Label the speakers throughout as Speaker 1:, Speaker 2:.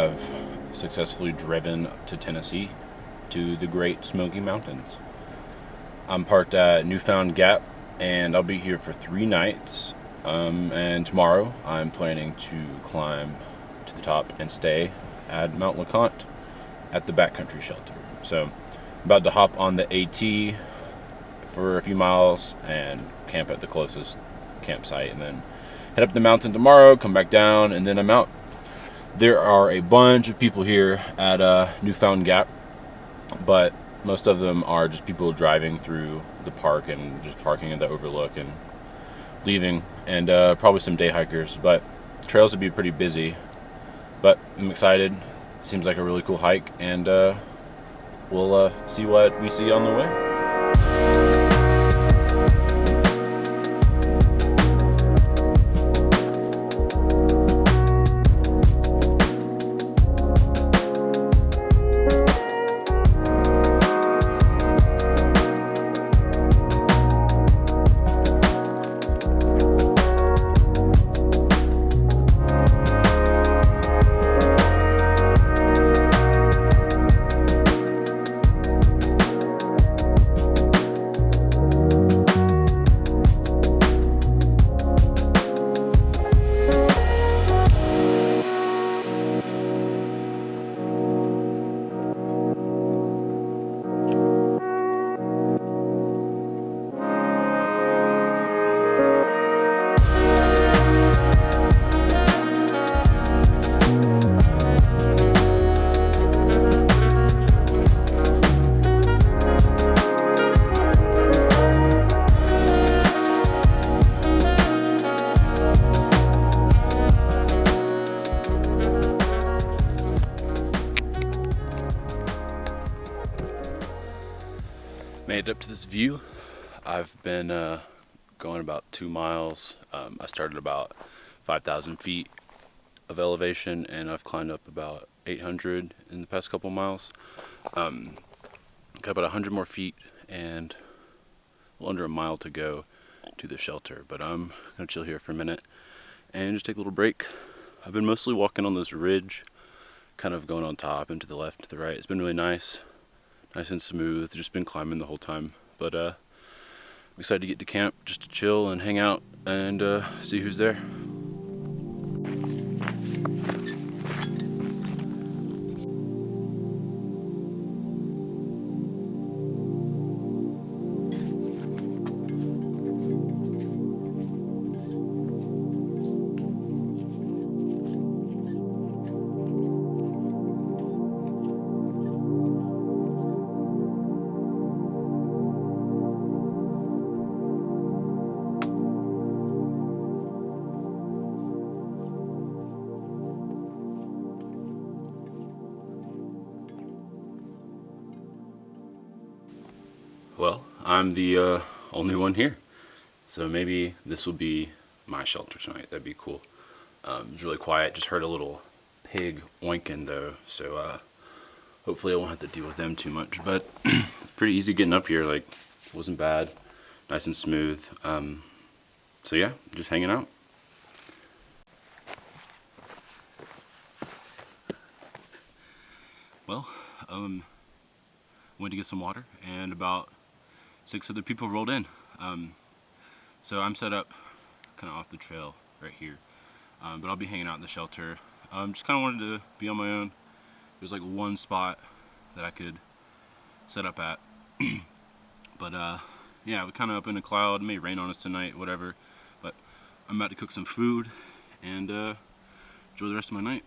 Speaker 1: have successfully driven to Tennessee to the Great Smoky Mountains. I'm parked at Newfound Gap, and I'll be here for 3 nights. And tomorrow I'm planning to climb to the top and stay at Mount LeConte at the backcountry shelter. So I'm about to hop on the AT for a few miles and camp at the closest campsite, and then head up the mountain tomorrow, come back down, and then I'm out. There are a bunch of people here at Newfound Gap, but most of them are just people driving through the park and just parking at the overlook and leaving, and probably some day hikers, but trails would be pretty busy. But I'm excited. Seems like a really cool hike, and we'll see what we see on the way. Made it up to this view. I've been going about 2 miles. I started about 5,000 feet of elevation, and I've climbed up about 800 in the past couple miles. Got about 100 more feet and a little under a mile to go to the shelter, but I'm gonna chill here for a minute and just take a little break. I've been mostly walking on this ridge, kind of going on top and to the left, to the right. It's been really nice and smooth. Just been climbing the whole time, but I'm excited to get to camp just to chill and hang out and see who's there. Well, I'm the only one here, so maybe this will be my shelter tonight. That'd be cool. It's really quiet. Just heard a little pig oinking though, so hopefully I won't have to deal with them too much. But pretty easy getting up here. Like, wasn't bad, nice and smooth. So yeah, just hanging out. Well, went to get some water, and about 6 other people rolled in. So I'm set up kind of off the trail right here, but I'll be hanging out in the shelter. Just kind of wanted to be on my own. There's like one spot that I could set up at, but yeah, we're kind of up in a cloud. It may rain on us tonight, whatever, but I'm about to cook some food and enjoy the rest of my night.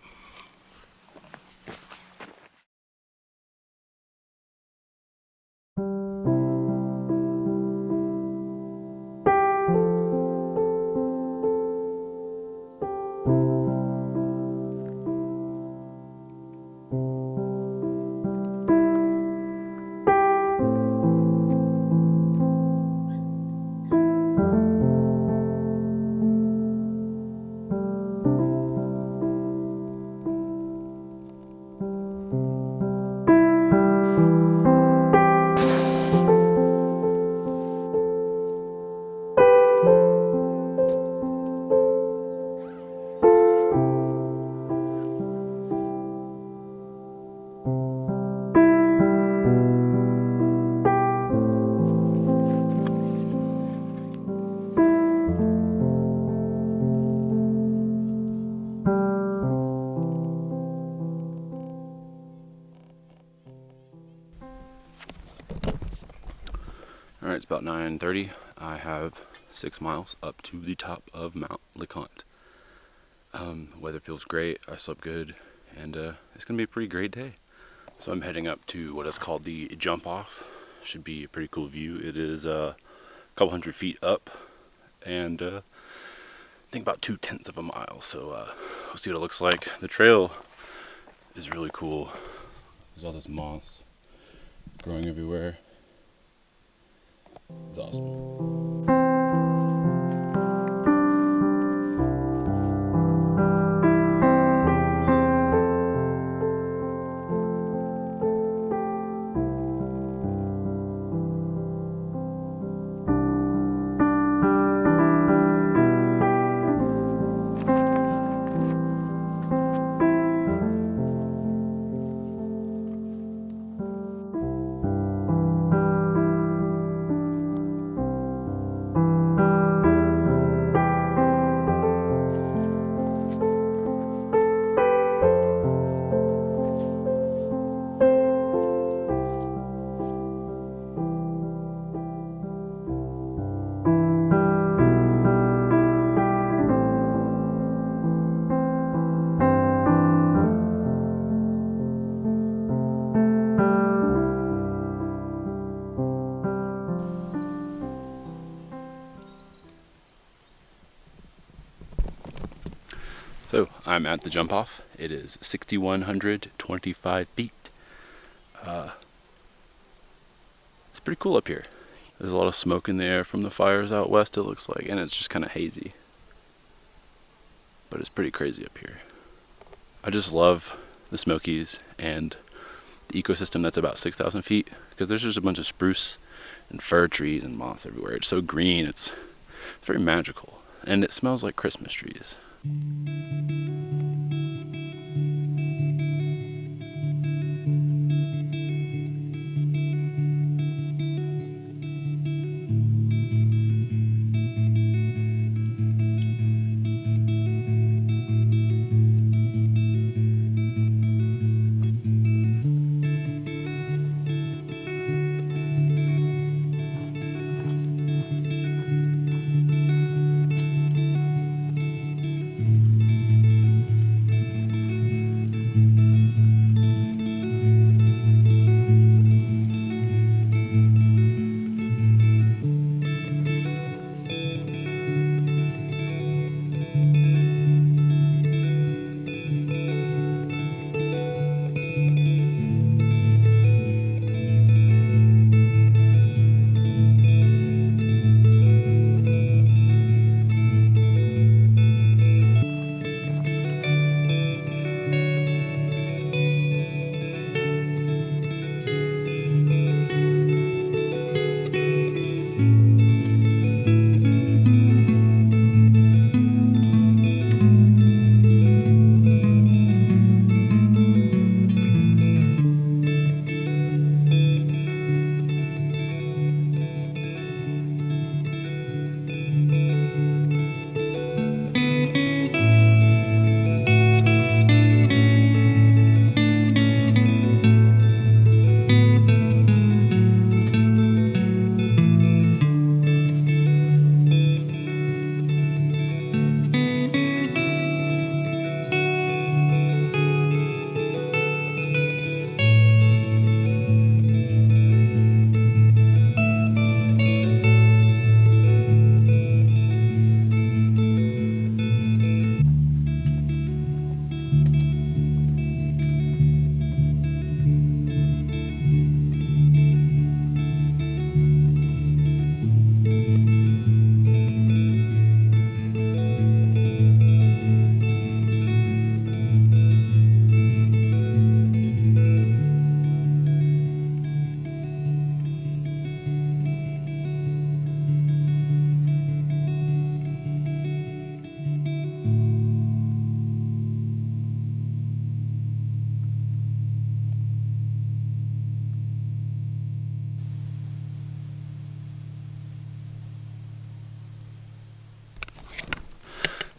Speaker 1: Alright, it's about 9:30. I have 6 miles up to the top of Mount LeConte. Weather feels great, I slept good, and it's going to be a pretty great day. So I'm heading up to what is called the jump off. Should be a pretty cool view. It is a couple hundred feet up, and I think about 2/10 of a mile. So we'll see what it looks like. The trail is really cool. There's all this moss growing everywhere. It's awesome. So I'm at the jump off. It is 6,125 feet. It's pretty cool up here. There's a lot of smoke in the air from the fires out west, it looks like, and it's just kind of hazy. But it's pretty crazy up here. I just love the Smokies and the ecosystem that's about 6,000 feet, because there's just a bunch of spruce and fir trees and moss everywhere. It's so green, it's very magical, and it smells like Christmas trees.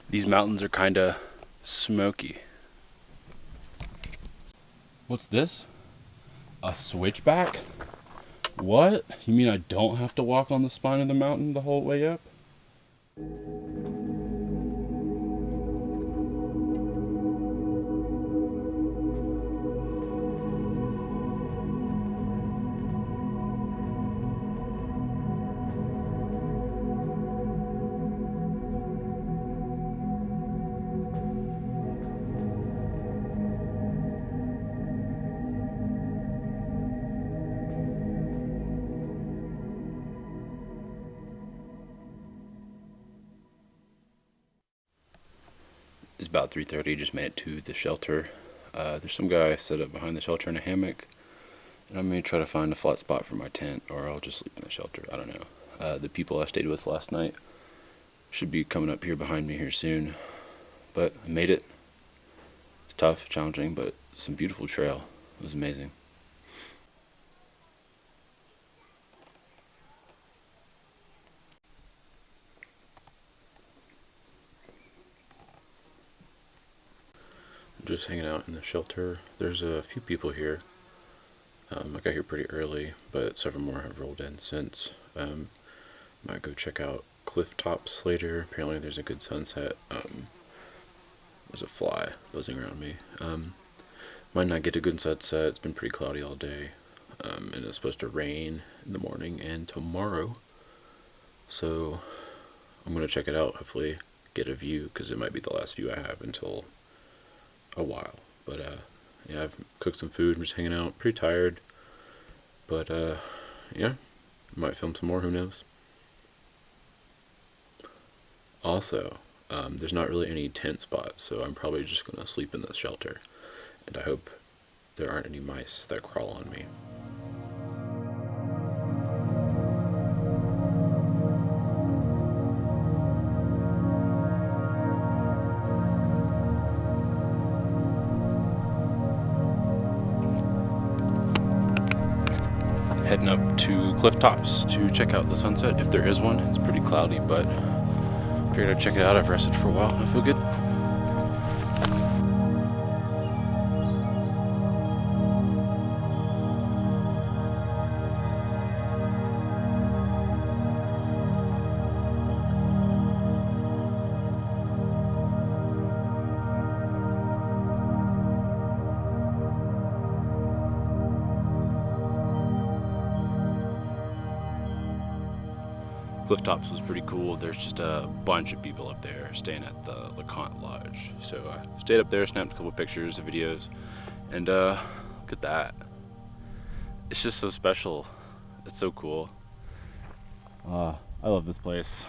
Speaker 1: These mountains are kind of smoky. What's this? A switchback? What? You mean I don't have to walk on the spine of the mountain the whole way up? It's about 3:30. Just made it to the shelter. There's some guy set up behind the shelter in a hammock, and I'm gonna try to find a flat spot for my tent, or I'll just sleep in the shelter. I don't know. The people I stayed with last night should be coming up here behind me here soon. But I made it. It's tough, challenging, but some beautiful trail. It was amazing. Just hanging out in the shelter. There's a few people here. I got here pretty early, but several more have rolled in since. Might go check out cliff tops later. Apparently there's a good sunset. There's a fly buzzing around me. Might not get a good sunset. It's been pretty cloudy all day. And it's supposed to rain in the morning and tomorrow. So I'm going to check it out. Hopefully get a view, because it might be the last view I have until a while. But yeah, I've cooked some food. I'm just hanging out. Pretty tired. But yeah, might film some more. Who knows? Also, there's not really any tent spots, so I'm probably just going to sleep in the shelter. And I hope there aren't any mice that crawl on me. Heading up to cliff tops to check out the sunset, if there is one. It's pretty cloudy, but figured I'd check it out. I've rested for a while. I feel good. Cliff Tops was pretty cool. There's just a bunch of people up there staying at the LeConte Lodge. So I stayed up there, snapped a couple pictures and videos, and look at that. It's just so special. It's so cool. I love this place.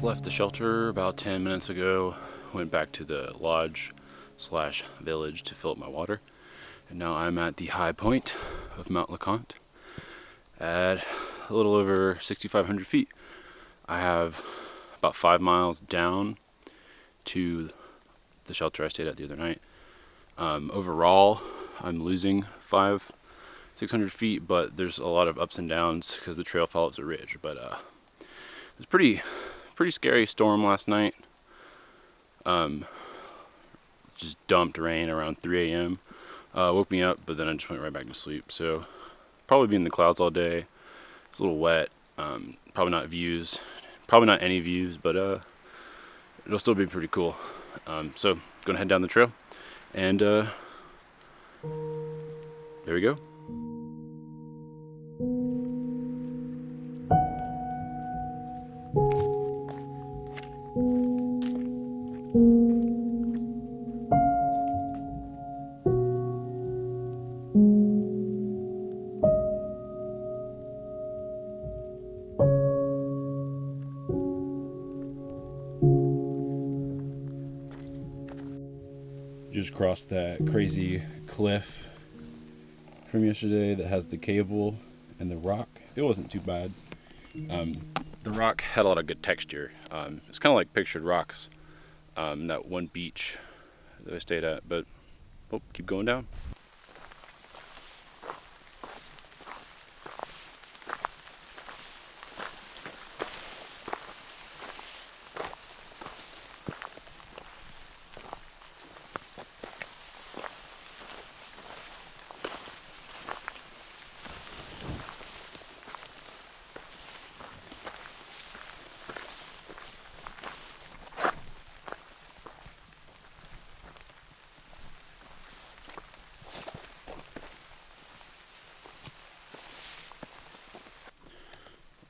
Speaker 1: Left the shelter about 10 minutes ago, went back to the lodge / village to fill up my water, and now I'm at the high point of Mount LeConte. At a little over 6,500 feet, I have about 5 miles down to the shelter I stayed at the other night. Overall, I'm losing 600 feet, but there's a lot of ups and downs because the trail follows a ridge. But it was pretty scary storm last night. Just dumped rain around 3 a.m. Woke me up, but then I just went right back to sleep. So probably be in the clouds all day. It's a little wet. Probably not views. Probably not any views, but it'll still be pretty cool. So gonna head down the trail, and there we go. Just crossed that crazy cliff from yesterday that has the cable and the rock. It wasn't too bad. The rock had a lot of good texture. It's kind of like pictured rocks, that one beach that I stayed at, but keep going down.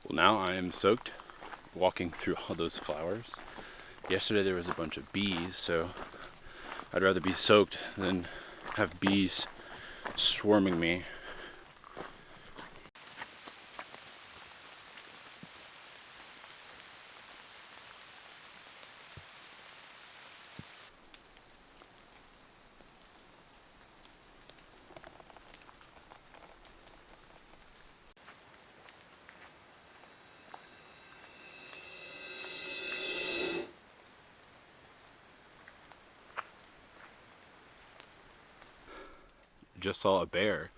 Speaker 1: Well, now I am soaked walking through all those flowers. Yesterday there was a bunch of bees, so I'd rather be soaked than have bees swarming me. Just saw a bear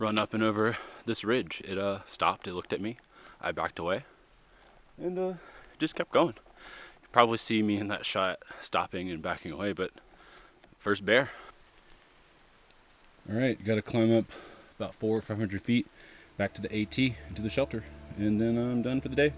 Speaker 1: run up and over this ridge. It stopped, it looked at me, I backed away, and just kept going. You probably see me in that shot stopping and backing away, but first bear. All right, got to climb up about 400 or 500 feet back to the AT, to the shelter, and then I'm done for the day.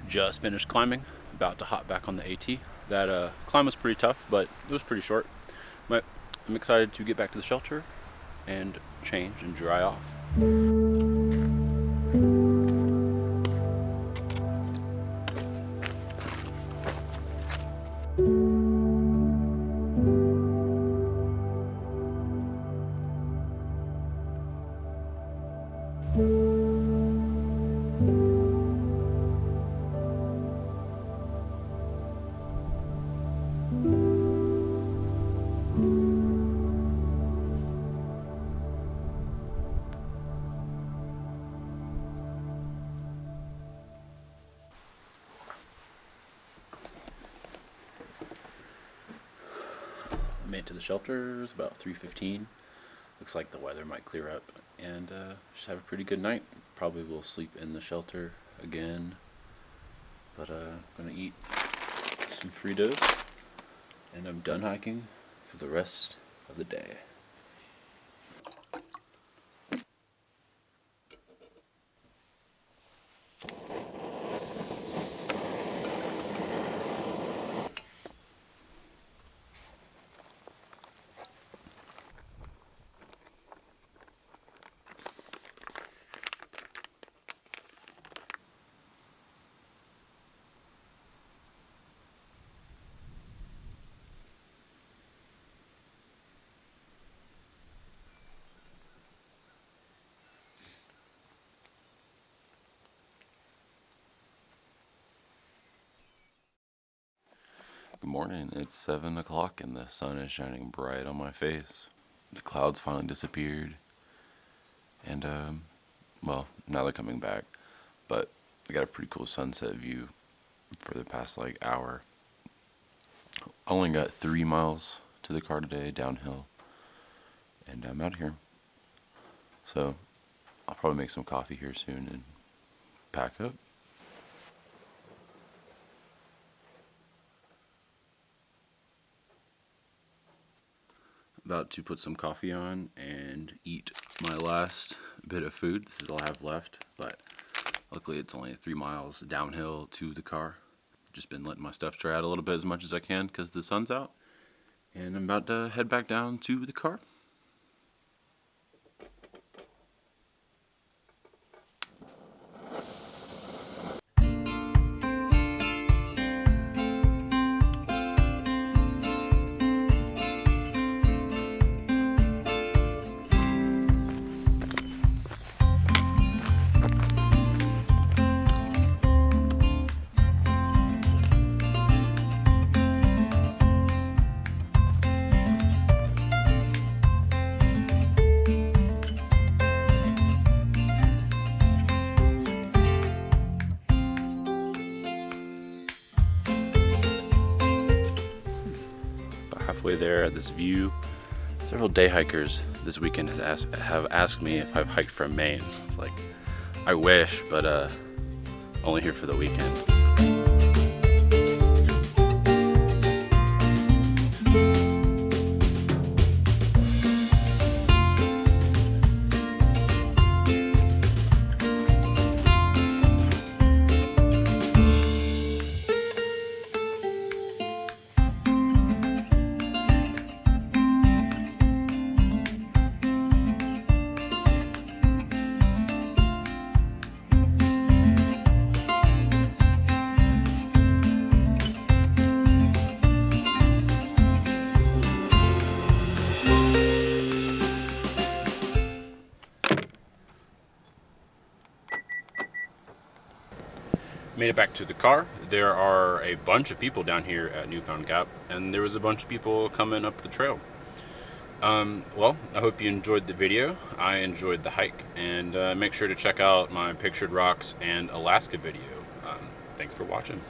Speaker 1: Just finished climbing, about to hop back on the AT. That climb was pretty tough, but it was pretty short. But I'm excited to get back to the shelter and change and dry off. Made it to the shelter. It's about 3:15. Looks like the weather might clear up, and just have a pretty good night. Probably will sleep in the shelter again, but gonna eat some Fritos, and I'm done hiking for the rest of the day.
Speaker 2: Good morning. It's 7 o'clock and the sun is shining bright on my face. The clouds finally disappeared. And, well, now they're coming back. But I got a pretty cool sunset view for the past, hour. I only got 3 miles to the car today, downhill. And I'm out here. So, I'll probably make some coffee here soon and pack up. About to put some coffee on and eat my last bit of food. This is all I have left, but luckily it's only 3 miles downhill to the car. Just been letting my stuff dry out a little bit as much as I can because the sun's out. And I'm about to head back down to the car. Halfway there at this view, several day hikers this weekend have asked me if I've hiked from Maine. It's like, I wish, but only here for the weekend. Made it back to the car. There are a bunch of people down here at Newfound Gap, and there was a bunch of people coming up the trail. Well, I hope you enjoyed the video. I enjoyed the hike, and make sure to check out my Pictured Rocks and Alaska video. Thanks for watching.